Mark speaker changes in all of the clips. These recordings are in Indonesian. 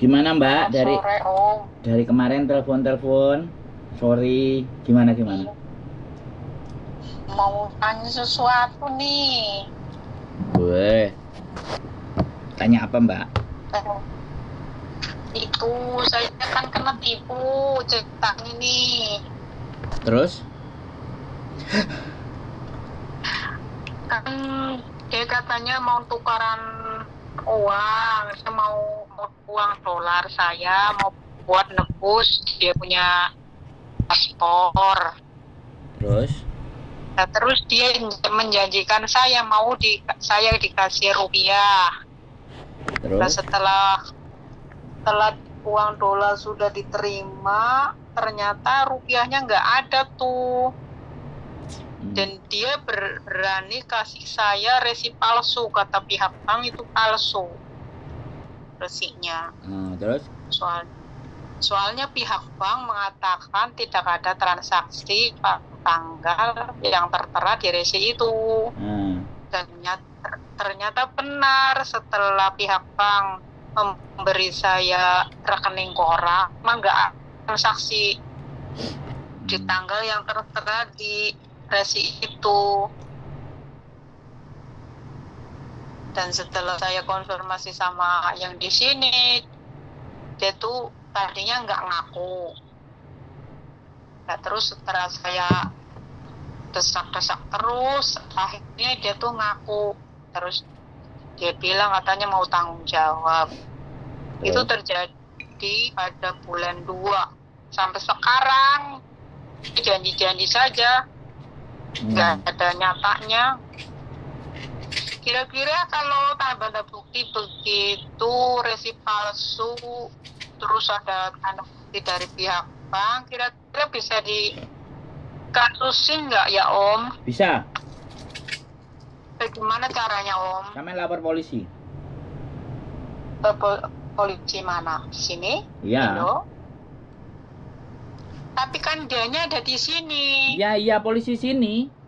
Speaker 1: Gimana Mbak?
Speaker 2: Selamat sore, Om.
Speaker 1: Dari kemarin telepon-telepon, sorry, gimana?
Speaker 2: Mau tanya sesuatu nih.
Speaker 1: Gue tanya apa Mbak?
Speaker 2: Eh, Itu saya kan kena tipu ceritanya nih.
Speaker 1: Terus?
Speaker 2: Kan dia katanya mau tukaran uang. Saya mau uang dolar saya mau buat nebus dia punya paspor.
Speaker 1: Terus?
Speaker 2: Nah, terus dia menjanjikan saya saya dikasih rupiah. Nah,
Speaker 1: Terus?
Speaker 2: setelah uang dolar sudah diterima, ternyata rupiahnya nggak ada tuh. Dan dia berani kasih saya resi palsu, kata pihak bank itu palsu resinya.
Speaker 1: Terus?
Speaker 2: Soalnya pihak bank mengatakan tidak ada transaksi tanggal yang tertera di resi itu. Dan ternyata benar, setelah pihak bank memberi saya rekening koran, emang nggak ada transaksi di tanggal yang tertera di resi itu. Dan setelah saya konfirmasi sama yang di sini, dia tuh tadinya nggak ngaku. Nah, terus setelah saya desak-desak terus, akhirnya dia tuh ngaku. Terus dia bilang katanya mau tanggung jawab. Itu terjadi pada bulan 2. Sampai sekarang janji-janji saja, nggak ada nyatanya. Kira-kira kalau tanda bukti begitu, resi palsu, terus ada tanda bukti dari pihak bank, kira-kira bisa dikasusin nggak ya Om?
Speaker 1: Bisa.
Speaker 2: Bagaimana caranya Om?
Speaker 1: Sampai lapor polisi.
Speaker 2: Polisi mana? Sini?
Speaker 1: Iya.
Speaker 2: Indo? Tapi kan dianya ada di sini.
Speaker 1: Iya, polisi sini.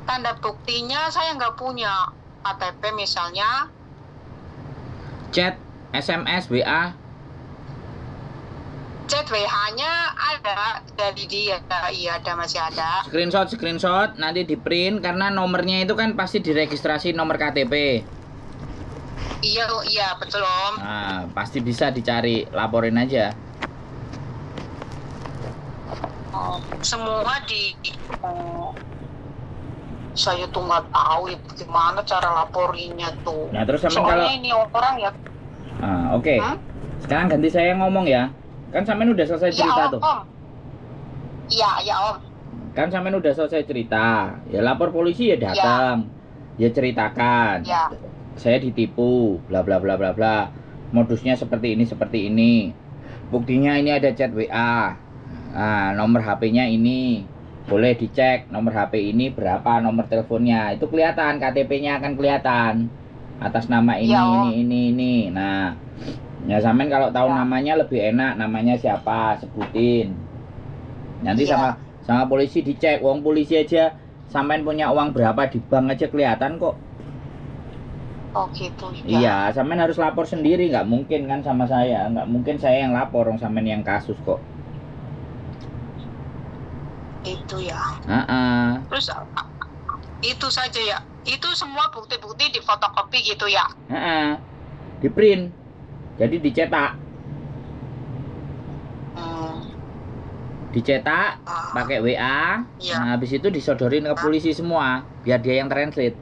Speaker 2: Tanda buktinya saya nggak punya. KTP misalnya.
Speaker 1: Chat, SMS, WA.
Speaker 2: Chat WH-nya ada dari dia. Iya, masih ada.
Speaker 1: Screenshot nanti di print karena nomornya itu kan pasti diregistrasi nomor KTP.
Speaker 2: Iya betul Om.
Speaker 1: Nah, pasti bisa dicari, laporin aja.
Speaker 2: Semua saya tuh nggak tahu ya gimana cara laporinnya tuh.
Speaker 1: Nah, terus
Speaker 2: soalnya
Speaker 1: kalau
Speaker 2: ini orang ya.
Speaker 1: Oke. Sekarang ganti saya ngomong ya. Kan sampean udah selesai cerita
Speaker 2: ya,
Speaker 1: tuh.
Speaker 2: Om. Iya Om.
Speaker 1: Kan sampean udah selesai cerita. Ya lapor polisi ya datang. Ya ceritakan.
Speaker 2: Ya.
Speaker 1: Saya ditipu, bla bla bla bla bla. Modusnya seperti ini. Buktinya ini ada chat WA. Nah, nomor HP-nya ini. Boleh dicek nomor HP ini berapa, nomor teleponnya. Itu kelihatan, KTP-nya akan kelihatan. Atas nama ini,
Speaker 2: ya,
Speaker 1: ini. Nah, ya sampean kalau tahu namanya lebih enak, namanya siapa, sebutin. Nanti sama polisi dicek. Uang polisi aja sampean punya uang berapa di bank aja kelihatan kok.
Speaker 2: Oh gitu ya.
Speaker 1: Iya, sampean harus lapor sendiri, nggak mungkin kan sama saya. Nggak mungkin saya yang lapor, sampean yang kasus kok.
Speaker 2: Itu ya. Terus itu saja ya. Itu semua bukti-bukti di fotokopi gitu ya.
Speaker 1: Di print. Jadi dicetak. Dicetak pakai WA.
Speaker 2: Ya.
Speaker 1: Nah, habis itu disodorin ke polisi semua biar dia yang translate.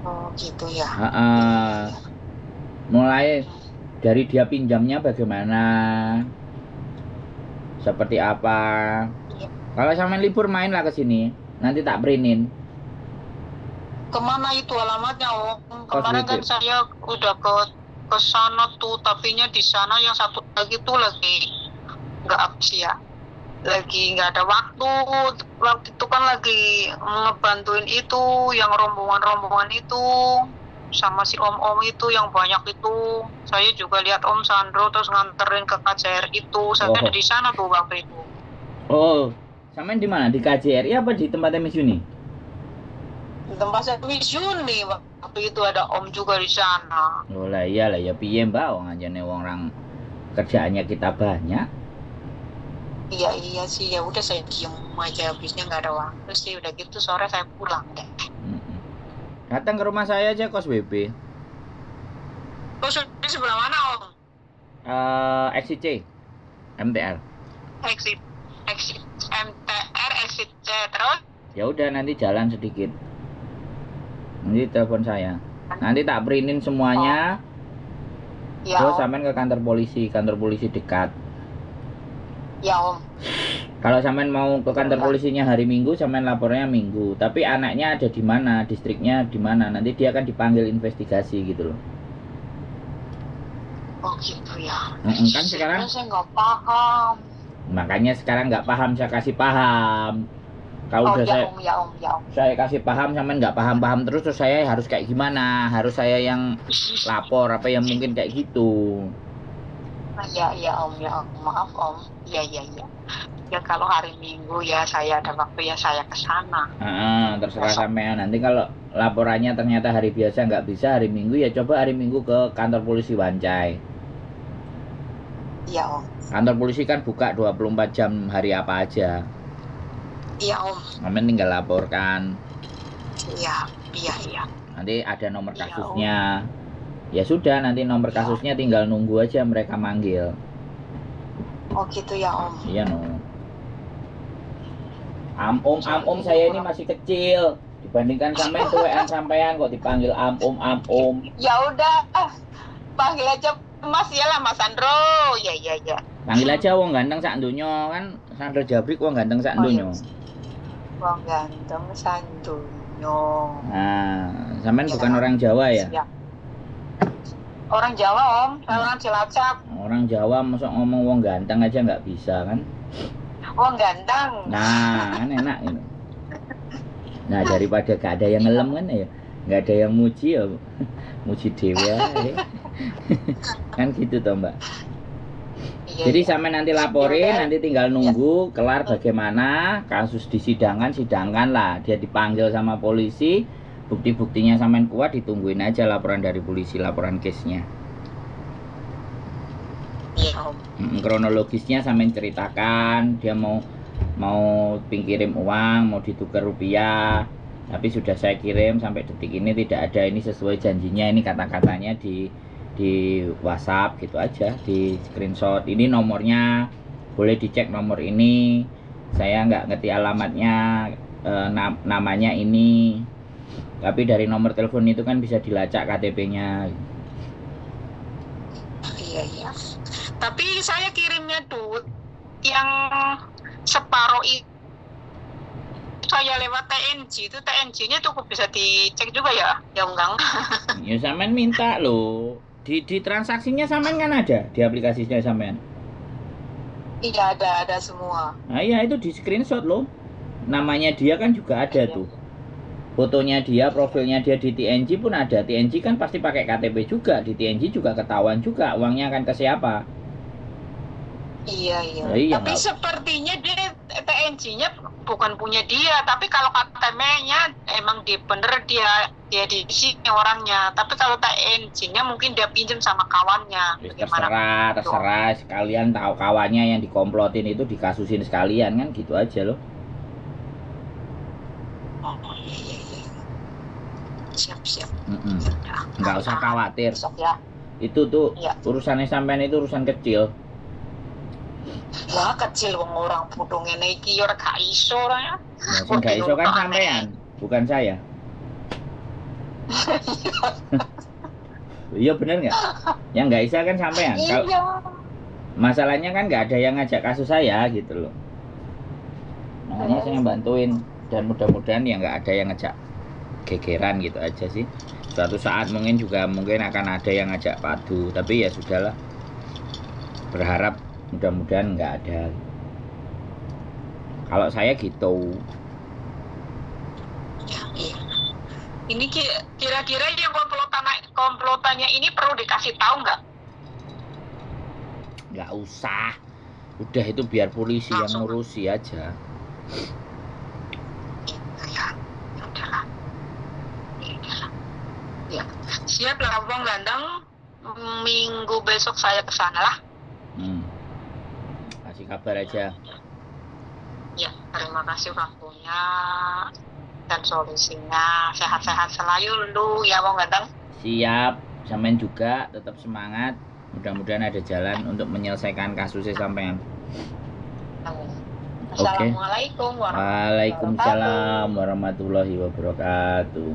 Speaker 2: Oh gitu ya.
Speaker 1: Mulai dari dia pinjamnya bagaimana, seperti apa.
Speaker 2: Ya.
Speaker 1: Kalau sampean libur mainlah ke sini, nanti tak printin.
Speaker 2: Kemana itu alamatnya Om? Kemarin kan saya udah ke sana tuh, tapinya di sana yang satu lagi tuh lagi nggak habis ya. Lagi nggak ada waktu itu kan lagi ngebantuin itu yang rombongan itu sama si om itu yang banyak itu. Saya juga lihat Om Sandro terus nganterin ke KJR itu. Saya ada di sana tuh waktu itu.
Speaker 1: Oh, sampean di mana? Di KJRI apa di tempatnya Miss Yuni?
Speaker 2: Di tempatnya Miss Yuni tapi itu ada Om juga di sana.
Speaker 1: Oh lah iyalah ya piye Mbak wong anjane wong orang kerjaannya kita banyak.
Speaker 2: Iya sih, ya udah saya diem aja, habisnya nggak ada waktu sih, udah gitu sore saya pulang deh.
Speaker 1: Datang ke rumah saya aja kos WB.
Speaker 2: Kos di sebelah mana Om?
Speaker 1: XIC MTR.
Speaker 2: Exit MTR, exit C, terus?
Speaker 1: Ya udah nanti jalan sedikit. Nanti telepon saya. Nanti tak printin semuanya.
Speaker 2: Ya
Speaker 1: Terus
Speaker 2: Om.
Speaker 1: sampean ke kantor polisi dekat.
Speaker 2: Ya Om.
Speaker 1: Kalau sampean mau ke kantor polisinya hari Minggu, sampean lapornya Minggu. Tapi anaknya ada di mana, distriknya di mana, nanti dia akan dipanggil investigasi gitu loh.
Speaker 2: Oh gitu ya.
Speaker 1: Kan sekarang
Speaker 2: saya nggak paham.
Speaker 1: makanya sekarang nggak paham saya kasih paham. Kalau udah
Speaker 2: ya Om.
Speaker 1: saya kasih paham sampean nggak paham terus saya harus kayak gimana? Harus saya yang lapor apa yang mungkin kayak gitu.
Speaker 2: Ya Om, maaf Om. Ya. Ya kalau hari Minggu ya saya ada waktu ya saya ke sana.
Speaker 1: Terserah sampean. Nanti kalau laporannya ternyata hari biasa nggak bisa, hari Minggu ya coba hari Minggu ke kantor polisi Wancai.
Speaker 2: Iya Om.
Speaker 1: Kantor polisi kan buka 24 jam hari apa aja.
Speaker 2: Iya Om.
Speaker 1: Sampean tinggal laporkan.
Speaker 2: Iya.
Speaker 1: Nanti ada nomor kasusnya. Ya sudah, nanti nomor kasusnya tinggal nunggu aja mereka manggil.
Speaker 2: Oh gitu ya Om.
Speaker 1: Iya no. Om saya ini masih kecil dibandingkan sampean tuwean sampean kok dipanggil om.
Speaker 2: Ya udah, panggil aja Mas ya lah Mas Sandro. Ya.
Speaker 1: Panggil aja wong ganteng sak donya kan, Sandro Jabrik wong ganteng sak donya.
Speaker 2: Wong ganteng Sandonyo.
Speaker 1: Nah, sampean bukan orang Jawa ya?
Speaker 2: Siap. Orang Jawa Om, saya orang Cilacap.
Speaker 1: Orang Jawa masuk ngomong wong ganteng aja nggak bisa kan?
Speaker 2: Wong ganteng.
Speaker 1: Nah, kan enak ini. Nah, daripada gak ada yang ngelem kan ya, nggak ada yang muji ya, muji dewa. Kan gitu toh Mbak.
Speaker 2: Iya,
Speaker 1: Jadi sampai nanti laporin, nanti tinggal nunggu kelar bagaimana kasus di sidangkan lah. Dia dipanggil sama polisi, bukti-buktinya sampean kuat, ditungguin aja laporan dari polisi, laporan case-nya.
Speaker 2: Iya Om.
Speaker 1: Kronologisnya sampean ceritakan, dia mau kirim uang, mau ditukar rupiah, tapi sudah saya kirim sampai detik ini tidak ada, ini sesuai janjinya, ini kata-katanya di WhatsApp gitu aja, di screenshot, ini nomornya boleh dicek nomor ini, saya nggak ngerti alamatnya, namanya ini, tapi dari nomor telepon itu kan bisa dilacak KTP-nya.
Speaker 2: Iya. Tapi saya kirimnya tuh yang separuh itu saya lewat TNG, itu TNG-nya cukup bisa dicek juga ya? Ya enggak.
Speaker 1: Ya sampean minta loh. Di transaksinya sampean kan ada di aplikasinya sampean.
Speaker 2: Iya ada semua.
Speaker 1: Nah iya itu di screenshot loh. Namanya dia kan juga ada tuh. Fotonya dia, profilnya dia di TNG pun ada. TNG kan pasti pakai KTP juga. Di TNG juga ketahuan juga uangnya akan ke siapa.
Speaker 2: Iya.
Speaker 1: Iya,
Speaker 2: Tapi sepertinya dia TNG-nya bukan punya dia. Tapi kalau KTP-nya emang bener dia di sini orangnya. Tapi kalau TNG-nya mungkin dia pinjam sama kawannya.
Speaker 1: Terserah. Sekalian tahu kawannya yang dikomplotin itu dikasusin sekalian kan gitu aja loh.
Speaker 2: Oh iya. Siap.
Speaker 1: Nggak usah khawatir.
Speaker 2: Ya.
Speaker 1: Itu tuh urusannya sampean itu urusan kecil.
Speaker 2: Wah kecil wong orang bodho ngene iki ora gak iso ora ya.
Speaker 1: Sing gak iso kan sampean, bukan saya. Iya bener nggak? Yang nggak bisa kan sampean.
Speaker 2: Iya.
Speaker 1: Masalahnya kan nggak ada yang ngajak kasus saya gitu loh. Makanya saya bantuin dan mudah-mudahan ya nggak ada yang ngajak gegeran gitu aja sih. Suatu saat mungkin akan ada yang ngajak padu, tapi ya sudahlah. Berharap mudah-mudahan nggak ada. Kalau saya gitu.
Speaker 2: Iya. Ini kira-kira yang komplotannya ini perlu dikasih tahu nggak?
Speaker 1: Nggak usah. Udah itu biar polisi yang ngurusi aja.
Speaker 2: Ya udahlah. Siap lah Bang Gandang, minggu besok saya ke sana lah.
Speaker 1: Kasih kabar aja.
Speaker 2: Ya, terima kasih waktunya dan solusinya. Sehat-sehat selalu ya Bang Gandang.
Speaker 1: Siap, sampean juga tetap semangat. Mudah-mudahan ada jalan untuk menyelesaikan kasusnya sampean.
Speaker 2: Assalamualaikum
Speaker 1: Waalaikumsalam warahmatullahi wabarakatuh.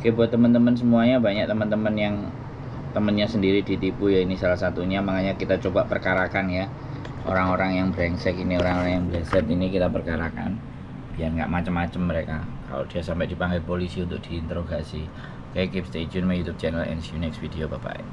Speaker 1: Oke, buat teman-teman semuanya, banyak teman-teman yang temennya sendiri ditipu ya, ini salah satunya. Makanya kita coba perkarakan ya, orang-orang yang brengsek ini, orang-orang yang brengsek ini kita perkarakan biar nggak macam-macam mereka kalau dia sampai dipanggil polisi untuk diinterogasi. Oke, keep stay tune my YouTube channel and see you next video. Bye bye.